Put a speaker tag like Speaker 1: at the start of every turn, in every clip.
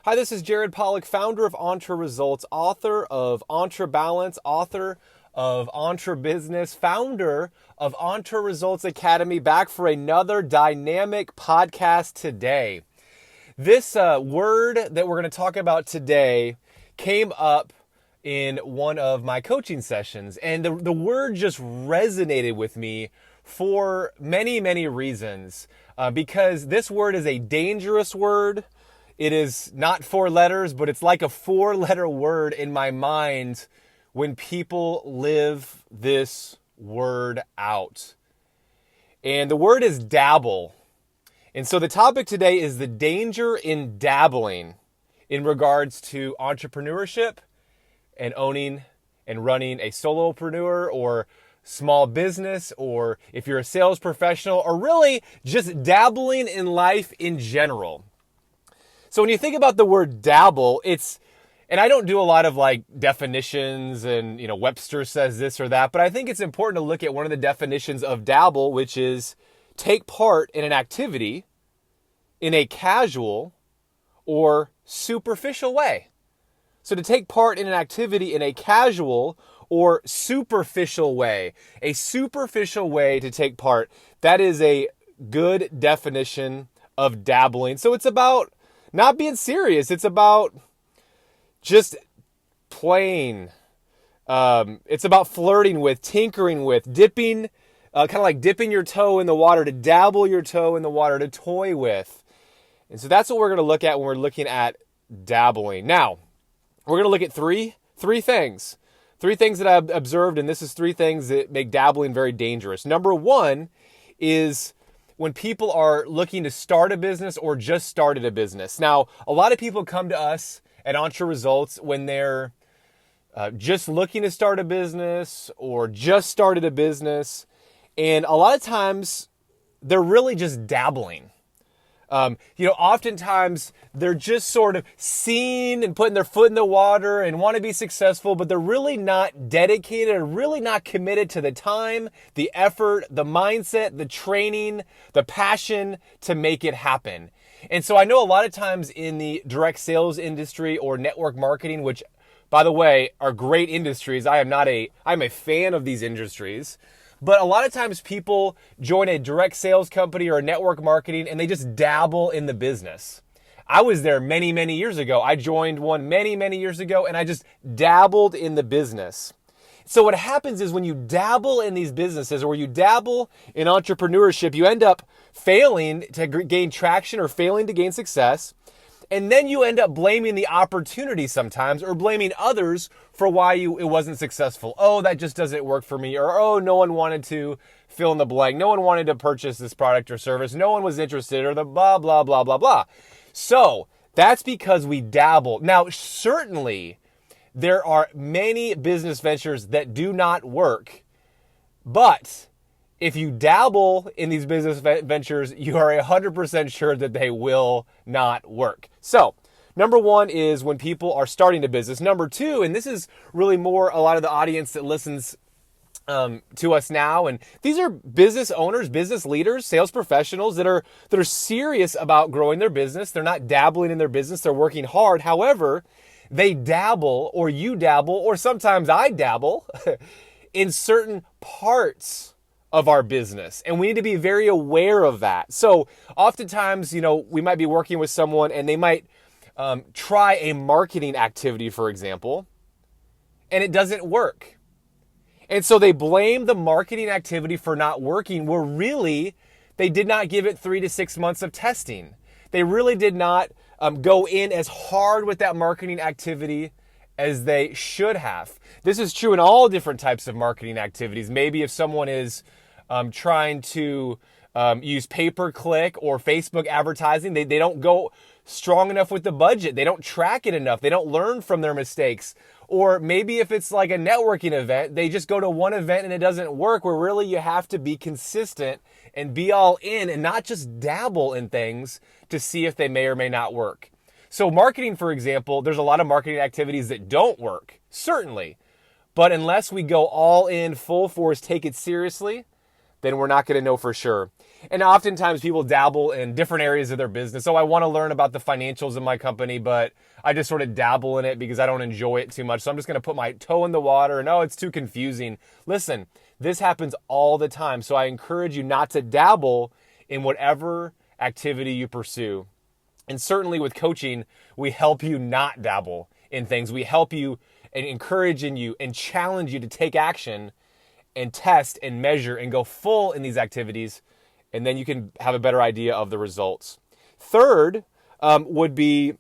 Speaker 1: Hi, this is Jared Polak, founder of Entre Results, author of Entre Balance, author of Entre Business, founder of Entre Results Academy, back for another dynamic podcast today. This word that we're going to talk about today came up in one of my coaching sessions, and the word just resonated with me for many, many reasons, because this word is a dangerous word. It is not 4 letters, but it's like a 4-letter word in my mind when people live this word out. And the word is dabble. And so the topic today is the danger in dabbling in regards to entrepreneurship and owning and running a solopreneur or small business, or if you're a sales professional, or really just dabbling in life in general. So when you think about the word dabble, and I don't do a lot of like definitions and, Webster says this or that, but I think it's important to look at one of the definitions of dabble, which is take part in an activity in a casual or superficial way. So to take part in an activity in a casual or superficial way, a superficial way to take part, that is a good definition of dabbling. So it's about not being serious. It's about just playing. It's about flirting with, tinkering with, dipping, kind of like dipping your toe in the water, to dabble your toe in the water, to toy with. And so that's what we're going to look at when we're looking at dabbling. Now, we're going to look at three things. 3 things that I've observed, and this is 3 things that make dabbling very dangerous. Number 1 is when people are looking to start a business or just started a business. Now, a lot of people come to us at Entre Results when they're just looking to start a business or just started a business. And a lot of times they're really just dabbling. Oftentimes they're just sort of seeing and putting their foot in the water and want to be successful, but they're really not dedicated or really not committed to the time, the effort, the mindset, the training, the passion to make it happen. And so I know a lot of times in the direct sales industry or network marketing, which, by the way, are great industries. I'm a fan of these industries. But a lot of times people join a direct sales company or a network marketing and they just dabble in the business. I was there many, many years ago. I joined one many, many years ago and I just dabbled in the business. So what happens is when you dabble in these businesses or you dabble in entrepreneurship, you end up failing to gain traction or failing to gain success. And then you end up blaming the opportunity sometimes, or blaming others for why it wasn't successful. Oh, that just doesn't work for me. Or, oh, no one wanted to fill in the blank. No one wanted to purchase this product or service. No one was interested, or the blah, blah, blah, blah, blah. So that's because we dabble. Now, certainly there are many business ventures that do not work, but if you dabble in these business ventures, you are 100% sure that they will not work. So, number 1 is when people are starting a business. Number 2, and this is really more a lot of the audience that listens to us now, and these are business owners, business leaders, sales professionals that are serious about growing their business. They're not dabbling in their business. They're working hard. However, they dabble, or you dabble, or sometimes I dabble in certain parts of our business. And we need to be very aware of that. So oftentimes, we might be working with someone and they might try a marketing activity, for example, and it doesn't work. And so they blame the marketing activity for not working, where really they did not give it 3 to 6 months of testing. They really did not go in as hard with that marketing activity as they should have. This is true in all different types of marketing activities. Maybe if someone is trying to use pay-per-click or Facebook advertising, they don't go strong enough with the budget. They don't track it enough. They don't learn from their mistakes. Or maybe if it's like a networking event, they just go to one event and it doesn't work, where really you have to be consistent and be all in and not just dabble in things to see if they may or may not work. So marketing, for example, there's a lot of marketing activities that don't work, certainly. But unless we go all in, full force, take it seriously, then we're not going to know for sure. And oftentimes people dabble in different areas of their business. So I want to learn about the financials of my company, but I just sort of dabble in it because I don't enjoy it too much. So I'm just going to put my toe in the water and, oh, it's too confusing. Listen, this happens all the time. So I encourage you not to dabble in whatever activity you pursue. And certainly with coaching, we help you not dabble in things. We help you and encourage in you and challenge you to take action and test and measure and go full in these activities. And then you can have a better idea of the results. Third would be,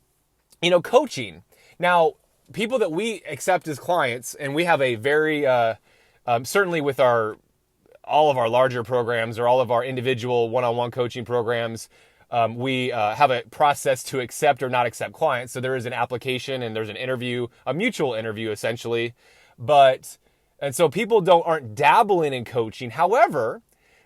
Speaker 1: coaching. Now, people that we accept as clients, and we have a very, certainly with all of our larger programs or all of our individual one-on-one coaching programs, we have a process to accept or not accept clients. So there is an application and there's an interview, a mutual interview essentially. And so people aren't dabbling in coaching. However,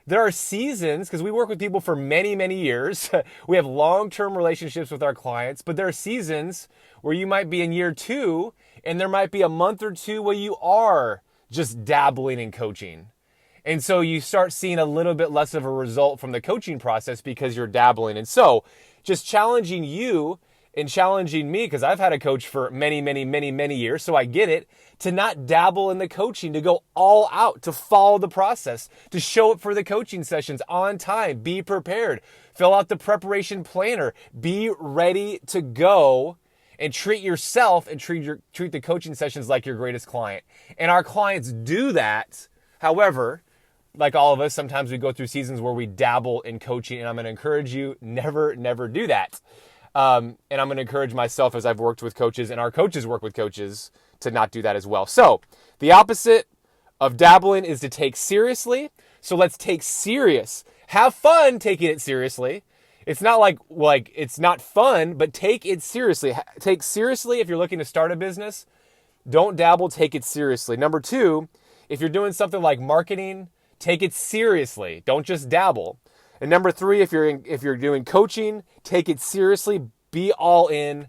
Speaker 1: there are seasons, because we work with people for many, many years. We have long-term relationships with our clients, but there are seasons where you might be in year 2 and there might be a month or 2 where you are just dabbling in coaching. And so you start seeing a little bit less of a result from the coaching process because you're dabbling. And so just challenging you and challenging me, because I've had a coach for many, many, many, many years, so I get it, to not dabble in the coaching, to go all out, to follow the process, to show up for the coaching sessions on time, be prepared, fill out the preparation planner, be ready to go, and treat yourself and treat the coaching sessions like your greatest client. And our clients do that. However, like all of us, sometimes we go through seasons where we dabble in coaching, and I'm going to encourage you, never, never do that. And I'm going to encourage myself, as I've worked with coaches and our coaches work with coaches, to not do that as well. So the opposite of dabbling is to take seriously. So let's take serious. Have fun taking it seriously. It's not like it's not fun, but take it seriously. Take seriously if you're looking to start a business. Don't dabble, take it seriously. Number 2, if you're doing something like marketing, take it seriously. Don't just dabble. And number 3, if you're doing coaching, take it seriously. Be all in.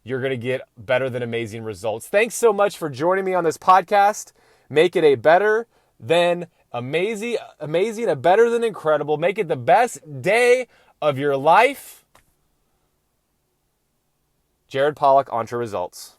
Speaker 1: You're going to get better than amazing results. Thanks so much for joining me on this podcast. Make it a better than amazing, a better than incredible. Make it the best day of your life. Jared Polak, Entre Results.